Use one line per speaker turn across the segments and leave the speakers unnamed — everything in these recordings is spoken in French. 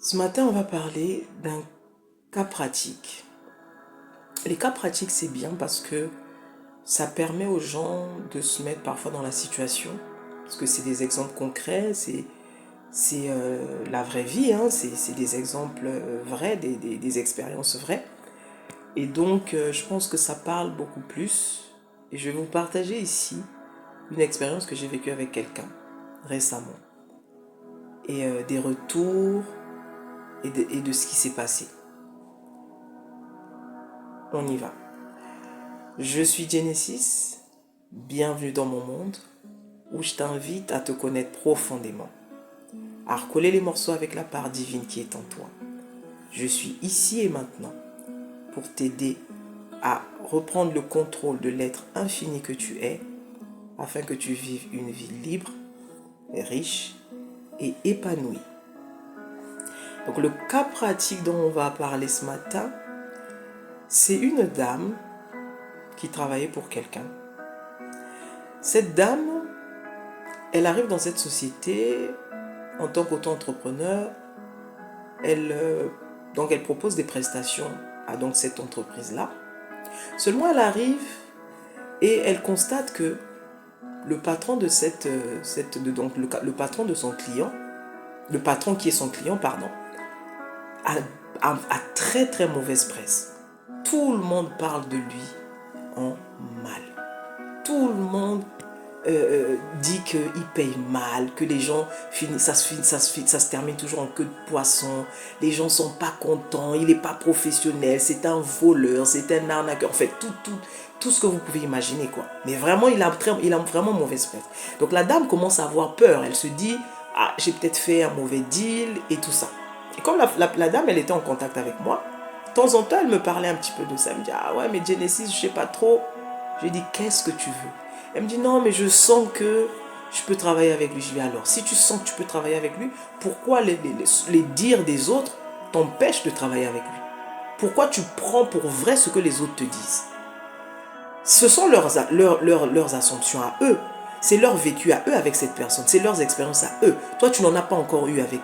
Ce matin, on va parler d'un cas pratique. Les cas pratiques, c'est bien parce que ça permet aux gens de se mettre parfois dans la situation. Parce que c'est des exemples concrets, c'est la vraie vie, hein, c'est des exemples vrais, des expériences vraies. Et donc, je pense que ça parle beaucoup plus. Et je vais vous partager ici une expérience que j'ai vécue avec quelqu'un récemment. Et des retours et de ce qui s'est passé. On y va. Je suis Genesis, bienvenue dans mon monde où je t'invite à te connaître profondément, à recoller les morceaux avec la part divine qui est en toi. Je suis ici et maintenant pour t'aider à reprendre le contrôle de l'être infini que tu es afin que tu vives une vie libre, riche et épanouie. Donc le cas pratique dont on va parler ce matin, c'est une dame qui travaillait pour quelqu'un. Cette dame, elle arrive dans cette société en tant qu'auto-entrepreneur. Donc elle propose des prestations à donc cette entreprise-là. Seulement elle arrive et elle constate que le patron de le patron de son client, le patron qui est son client, pardon, a très très mauvaise presse. Tout le monde parle de lui en mal. Tout le monde dit qu'il paye mal, que les gens finissent, ça se termine toujours en queue de poisson, les gens sont pas contents, il n'est pas professionnel, c'est un voleur, c'est un arnaqueur, en fait tout ce que vous pouvez imaginer quoi. Mais vraiment il a vraiment mauvaise presse. Donc la dame commence à avoir peur, elle se dit ah j'ai peut-être fait un mauvais deal et tout ça. Et comme la dame elle était en contact avec moi, de temps en temps elle me parlait un petit peu de ça, elle me dit ah ouais mais Genesis je sais pas trop. Je lui dis qu'est-ce que tu veux? Elle me dit non mais je sens que je peux travailler avec lui. Je lui dis alors si tu sens que tu peux travailler avec lui, pourquoi les dires des autres t'empêchent de travailler avec lui? Pourquoi tu prends pour vrai ce que les autres te disent? Ce sont leurs assumptions à eux. C'est leur vécu à eux avec cette personne. C'est leurs expériences à eux. Toi tu n'en as pas encore eu avec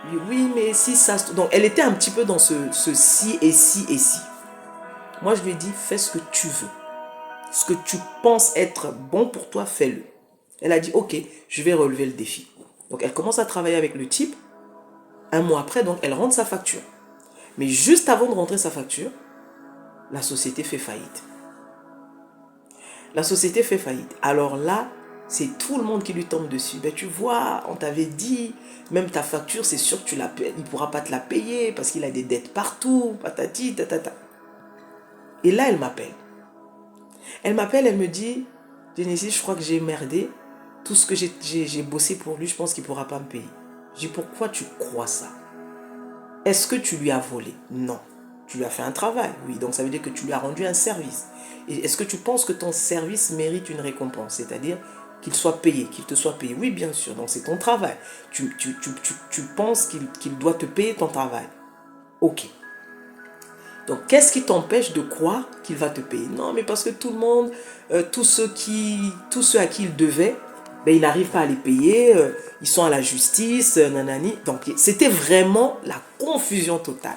lui. Oui mais si ça... Donc elle était un petit peu dans ce si et si et si. Moi je lui ai dit fais ce que tu veux. Ce que tu penses être bon pour toi, fais-le. Elle a dit, ok, je vais relever le défi. Donc elle commence à travailler avec le type. Un mois après, donc elle rentre sa facture. Mais juste avant de rentrer sa facture, la société fait faillite. La société fait faillite. Alors là, c'est tout le monde qui lui tombe dessus. Ben tu vois, on t'avait dit, même ta facture, c'est sûr que il ne pourra pas te la payer parce qu'il a des dettes partout, patati, tatata. Et là, elle m'appelle. Elle me dit, Genesis, je crois que j'ai merdé. Tout ce que j'ai bossé pour lui, je pense qu'il ne pourra pas me payer. Je dis, pourquoi tu crois ça? Est-ce que tu lui as volé? Non. Tu lui as fait un travail, oui. Donc ça veut dire que tu lui as rendu un service. Et est-ce que tu penses que ton service mérite une récompense? C'est-à-dire qu'il soit payé, qu'il te soit payé? Oui, bien sûr. Donc c'est ton travail. Tu penses qu'il doit te payer ton travail. Ok. Donc, qu'est-ce qui t'empêche de croire qu'il va te payer? Non, mais parce que tout le monde, tous ceux à qui il devait, ben, il n'arrive pas à les payer, ils sont à la justice, nanani. Donc, c'était vraiment la confusion totale.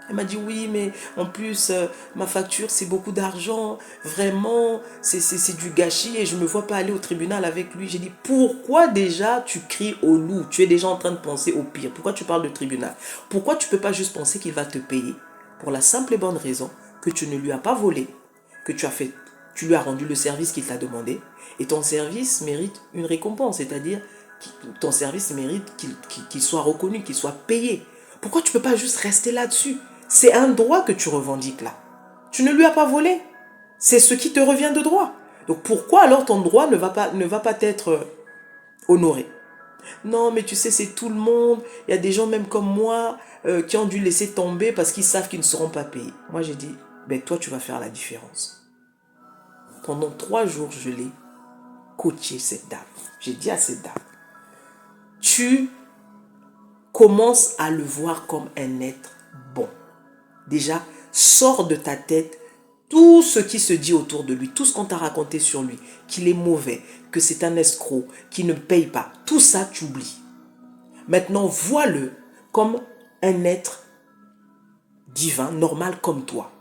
Elle m'a dit, oui, mais en plus, ma facture, c'est beaucoup d'argent. Vraiment, c'est du gâchis et je ne me vois pas aller au tribunal avec lui. J'ai dit, pourquoi déjà tu cries au loup? Tu es déjà en train de penser au pire. Pourquoi tu parles de tribunal? Pourquoi tu ne peux pas juste penser qu'il va te payer? Pour la simple et bonne raison que tu ne lui as pas volé, que tu lui as rendu le service qu'il t'a demandé, et ton service mérite une récompense, c'est-à-dire ton service mérite qu'il soit reconnu, qu'il soit payé. Pourquoi tu ne peux pas juste rester là-dessus? C'est un droit que tu revendiques là. Tu ne lui as pas volé. C'est ce qui te revient de droit. Donc pourquoi alors ton droit ne va pas être honoré? Non, mais tu sais, c'est tout le monde. Il y a des gens même comme moi qui ont dû laisser tomber parce qu'ils savent qu'ils ne seront pas payés. Moi, j'ai dit, ben toi, tu vas faire la différence. Pendant 3 jours, je l'ai coaché, cette dame. J'ai dit à cette dame, tu commences à le voir comme un être bon. Déjà, sors de ta tête tout ce qui se dit autour de lui, tout ce qu'on t'a raconté sur lui, qu'il est mauvais, que c'est un escroc, qu'il ne paye pas. Tout ça, tu oublies. Maintenant, vois-le comme un être divin, normal comme toi.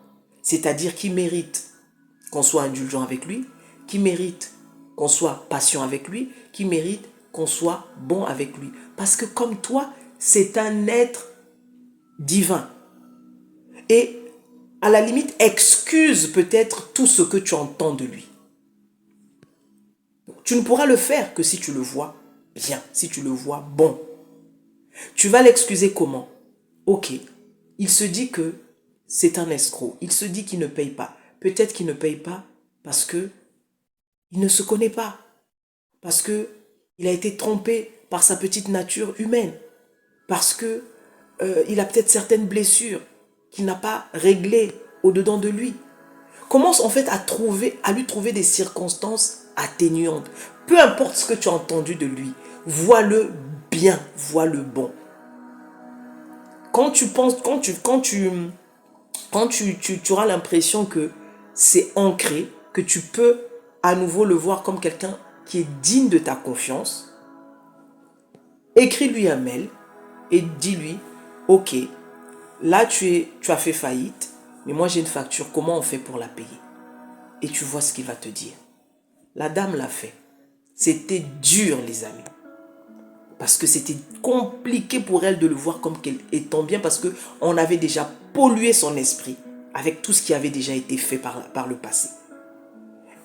C'est-à-dire qui mérite qu'on soit indulgent avec lui, qui mérite qu'on soit patient avec lui, qui mérite qu'on soit bon avec lui. Parce que comme toi, c'est un être divin. Et à la limite, excuse peut-être tout ce que tu entends de lui. Tu ne pourras le faire que si tu le vois bien, si tu le vois bon. Tu vas l'excuser comment? Ok, il se dit que c'est un escroc. Il se dit qu'il ne paye pas. Peut-être qu'il ne paye pas parce que il ne se connaît pas. Parce que il a été trompé par sa petite nature humaine. Parce que il a peut-être certaines blessures qu'il n'a pas réglées au-dedans de lui. Commence en fait à lui trouver des circonstances atténuantes. Peu importe ce que tu as entendu de lui, vois-le bien, vois-le bon. Quand tu penses, tu auras l'impression que c'est ancré, que tu peux à nouveau le voir comme quelqu'un qui est digne de ta confiance, écris-lui un mail et dis-lui, ok, là tu as fait faillite, mais moi j'ai une facture, comment on fait pour la payer? Et tu vois ce qu'il va te dire. La dame l'a fait. C'était dur, les amis. Parce que c'était compliqué pour elle de le voir comme étant bien, parce qu'on avait déjà pollué son esprit avec tout ce qui avait déjà été fait par le passé.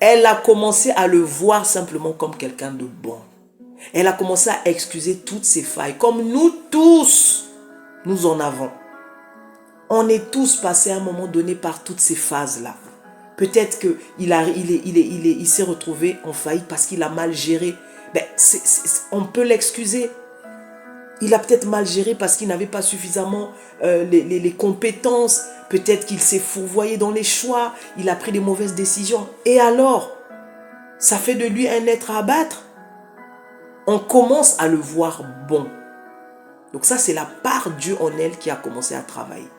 Elle a commencé à le voir simplement comme quelqu'un de bon. Elle a commencé à excuser toutes ses failles, comme nous tous, nous en avons. On est tous passés à un moment donné par toutes ces phases-là. Peut-être qu'il s'est retrouvé en faillite parce qu'il a mal géré. Ben, on peut l'excuser. Il a peut-être mal géré parce qu'il n'avait pas suffisamment les compétences. Peut-être qu'il s'est fourvoyé dans les choix. Il a pris des mauvaises décisions. Et alors, ça fait de lui un être à abattre. On commence à le voir bon. Donc ça, c'est la part Dieu en elle qui a commencé à travailler.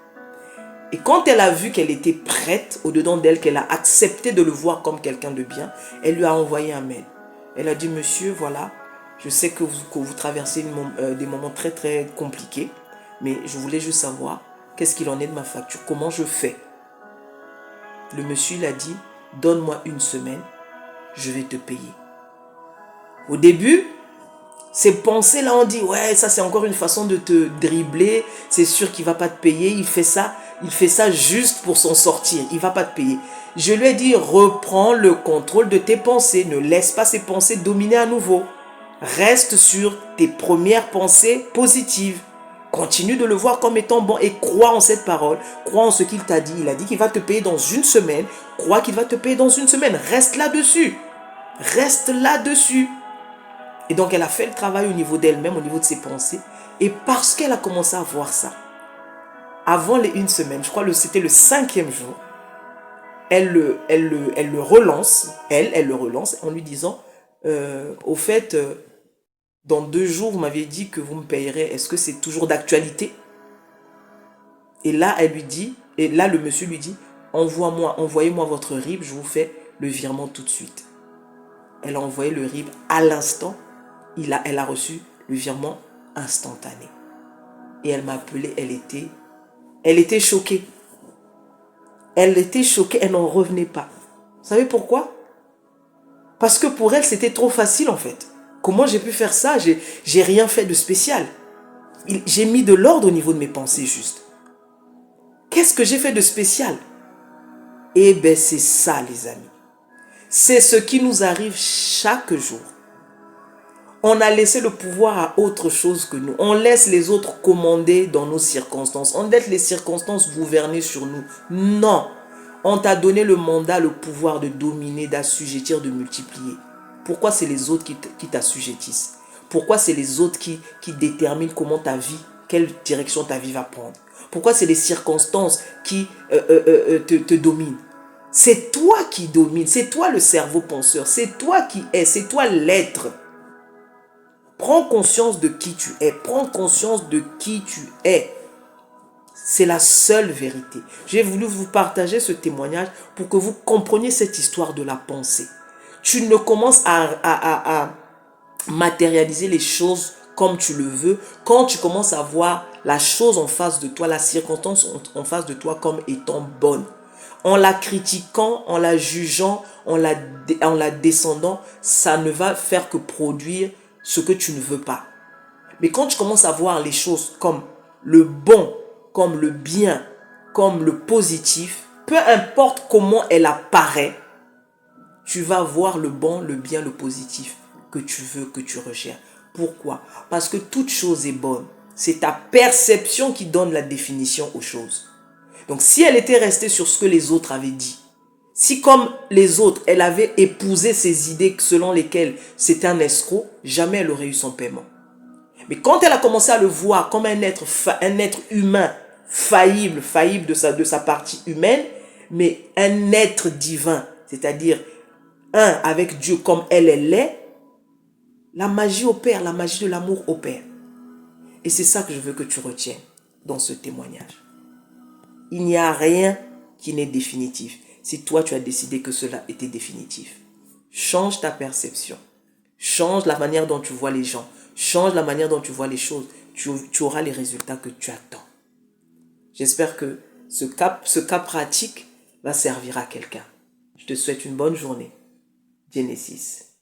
Et quand elle a vu qu'elle était prête, au-dedans d'elle, qu'elle a accepté de le voir comme quelqu'un de bien, elle lui a envoyé un mail. Elle a dit, monsieur, voilà, je sais que vous traversez des moments très très compliqués, mais je voulais juste savoir qu'est-ce qu'il en est de ma facture, comment je fais. Le monsieur, il a dit, donne-moi une semaine, je vais te payer. Au début, ces pensées-là, on dit, ouais, ça c'est encore une façon de te dribbler, c'est sûr qu'il ne va pas te payer, il fait ça juste pour s'en sortir, il ne va pas te payer. Je lui ai dit, reprends le contrôle de tes pensées, ne laisse pas ces pensées dominer à nouveau. Reste sur tes premières pensées positives. Continue de le voir comme étant bon et crois en cette parole, crois en ce qu'il t'a dit. Il a dit qu'il va te payer dans une semaine, crois qu'il va te payer dans une semaine, reste là-dessus. Reste là-dessus. Et donc elle a fait le travail au niveau d'elle-même, au niveau de ses pensées. Et parce qu'elle a commencé à voir ça, avant une semaine, je crois que c'était le 5e jour, elle le relance, elle le relance en lui disant, au fait, dans 2 jours, vous m'aviez dit que vous me payerez, est-ce que c'est toujours d'actualité? Et là, le monsieur lui dit, envoyez-moi votre RIB, je vous fais le virement tout de suite. Elle a envoyé le RIB à l'instant. Elle a reçu le virement instantané. Et elle m'a appelé, elle était choquée. Elle était choquée, elle n'en revenait pas. Vous savez pourquoi? Parce que pour elle, c'était trop facile en fait. Comment j'ai pu faire ça? J'ai rien fait de spécial. J'ai mis de l'ordre au niveau de mes pensées juste. Qu'est-ce que j'ai fait de spécial? Eh bien, c'est ça les amis. C'est ce qui nous arrive chaque jour. On a laissé le pouvoir à autre chose que nous. On laisse les autres commander dans nos circonstances. On laisse les circonstances gouverner sur nous. Non. On t'a donné le mandat, le pouvoir de dominer, d'assujettir, de multiplier. Pourquoi c'est les autres qui t'assujettissent? Pourquoi c'est les autres qui déterminent comment ta vie, quelle direction ta vie va prendre? Pourquoi c'est les circonstances qui te dominent? C'est toi qui domine, c'est toi le cerveau penseur, c'est toi qui es, c'est toi l'être. Prends conscience de qui tu es. Prends conscience de qui tu es. C'est la seule vérité. J'ai voulu vous partager ce témoignage pour que vous compreniez cette histoire de la pensée. Tu ne commences à matérialiser les choses comme tu le veux quand tu commences à voir la chose en face de toi, la circonstance en face de toi comme étant bonne. En la critiquant, en la jugeant, en la descendant, ça ne va faire que produire ce que tu ne veux pas. Mais quand tu commences à voir les choses comme le bon, comme le bien, comme le positif, peu importe comment elle apparaît, tu vas voir le bon, le bien, le positif que tu veux, que tu recherches. Pourquoi? Parce que toute chose est bonne. C'est ta perception qui donne la définition aux choses. Donc si elle était restée sur ce que les autres avaient dit, si comme les autres, elle avait épousé ces idées selon lesquelles c'était un escroc, jamais elle aurait eu son paiement. Mais quand elle a commencé à le voir comme un être humain, faillible de sa partie humaine, mais un être divin, c'est-à-dire un avec Dieu comme elle l'est, la magie opère, la magie de l'amour opère. Et c'est ça que je veux que tu retiennes dans ce témoignage. Il n'y a rien qui n'est définitif. Si toi tu as décidé que cela était définitif, change ta perception. Change la manière dont tu vois les gens. Change la manière dont tu vois les choses. Tu auras les résultats que tu attends. J'espère que ce cas pratique va servir à quelqu'un. Je te souhaite une bonne journée. Genesis.